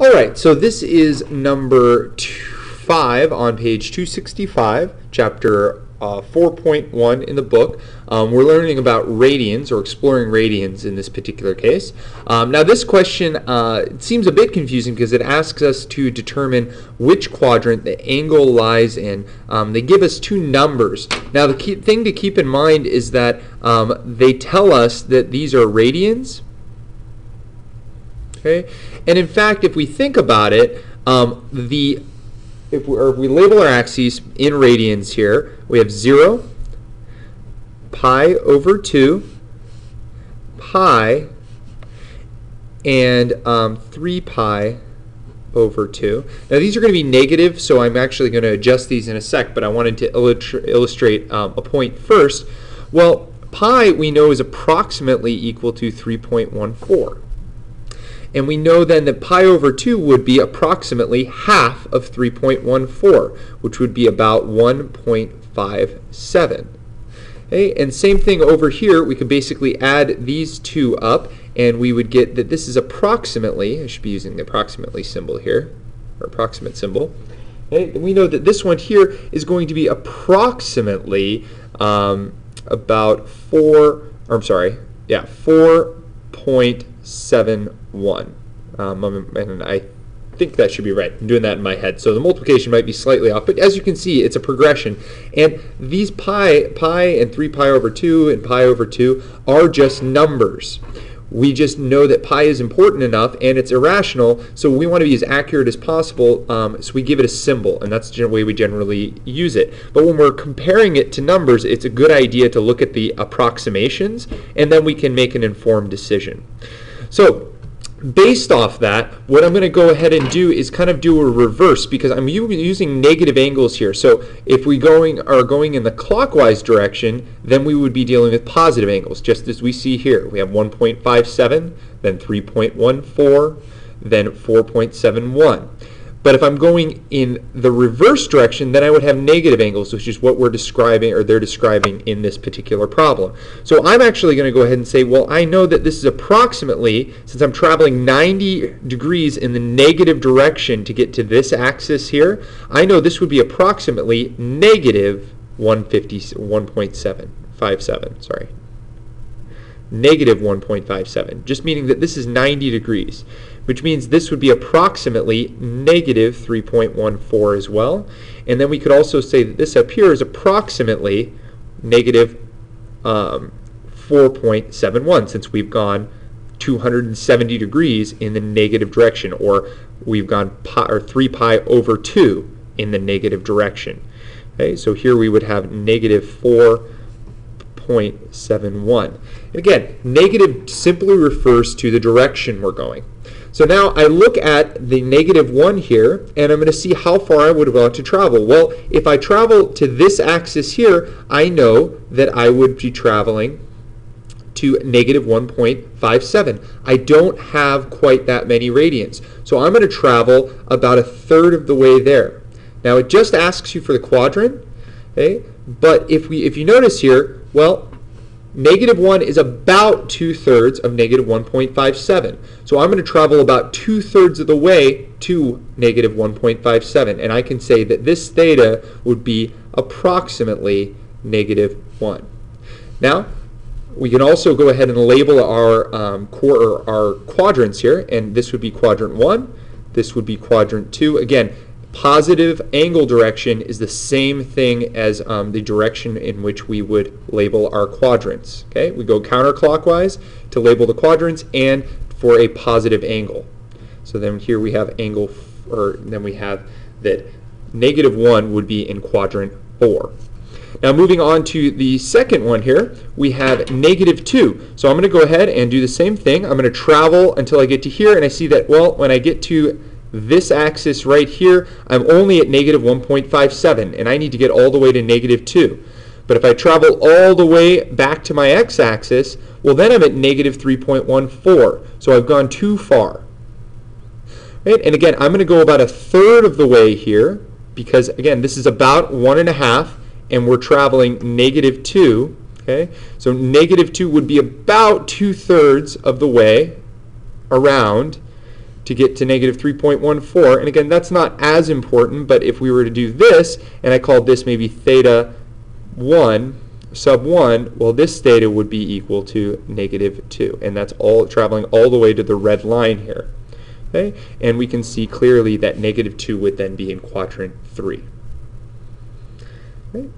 All right, so this is number 5 on page 265, chapter 4.1 in the book. We're learning about radians, or exploring radians in this particular case. Now this question seems a bit confusing because it asks us to determine which quadrant the angle lies in. They give us two numbers. Now the key thing to keep in mind is that they tell us that these are radians. Okay? And in fact, if we think about it, if we label our axes in radians here, we have 0, pi over 2, pi, and 3 pi over 2. Now these are going to be negative, so I'm actually going to adjust these in a sec, but I wanted to illustrate a point first. Well, pi we know is approximately equal to 3.14. And we know then that pi over 2 would be approximately half of 3.14, which would be about 1.57. Okay? And same thing over here, we could basically add these two up, and we would get that this is approximately, I should be using the approximately symbol here, or approximate symbol. Okay? And we know that this one here is going to be approximately about 4.71. And I think that should be right. I'm doing that in my head. So the multiplication might be slightly off, but as you can see, it's a progression. And these pi and 3 pi over 2 and pi over 2 are just numbers. We just know that pi is important enough and it's irrational, so we want to be as accurate as possible, so we give it a symbol, and that's the way we generally use it. But when we're comparing it to numbers, it's a good idea to look at the approximations, and then we can make an informed decision. So based off that, what I'm going to go ahead and do is kind of do a reverse, because I'm using negative angles here. So if we are going in the clockwise direction, then we would be dealing with positive angles, just as we see here. We have 1.57, then 3.14, then 4.71. But if I'm going in the reverse direction, then I would have negative angles, which is what we're describing, or they're describing in this particular problem. So I'm actually going to go ahead and say, well, I know that this is approximately, since I'm traveling 90 degrees in the negative direction to get to this axis here, I know this would be approximately negative 1.57, sorry. Negative 1.57, just meaning that this is 90 degrees, which means this would be approximately negative 3.14 as well. And then we could also say that this up here is approximately negative 4.71, since we've gone 270 degrees in the negative direction, or we've gone 3 pi over 2 in the negative direction. Okay, so here we would have negative 4.71. Again, negative simply refers to the direction we're going. So now I look at the negative 1 here, and I'm going to see how far I would want to travel. Well, if I travel to this axis here, I know that I would be traveling to negative 1.57. I don't have quite that many radians. So I'm going to travel about a third of the way there. Now it just asks you for the quadrant, okay? But if you notice here, well, negative 1 is about 2/3 of negative 1.57. So I'm going to travel about 2/3 of the way to negative 1.57. And I can say that this theta would be approximately negative 1. Now, we can also go ahead and label our quadrants here. And this would be quadrant 1. This would be quadrant 2. Again, positive angle direction is the same thing as the direction in which we would label our quadrants. Okay, we go counterclockwise to label the quadrants and for a positive angle. So then here we have angle, then we have that negative 1 would be in quadrant 4. Now moving on to the second one here, we have negative 2. So I'm going to go ahead and do the same thing. I'm going to travel until I get to here, and I see that, well, when I get to this axis right here, I'm only at negative 1.57, and I need to get all the way to negative 2. But if I travel all the way back to my x-axis, well, then I'm at negative 3.14. So I've gone too far. Right? And again, I'm going to go about a third of the way here, because again, this is about 1.5, and we're traveling negative 2. Okay? So negative 2 would be about 2/3 of the way around to get to negative 3.14. And again, that's not as important, but if we were to do this, and I called this maybe theta 1, sub 1, well, this theta would be equal to negative 2. And that's all traveling all the way to the red line here. Okay? And we can see clearly that negative 2 would then be in quadrant 3. Okay?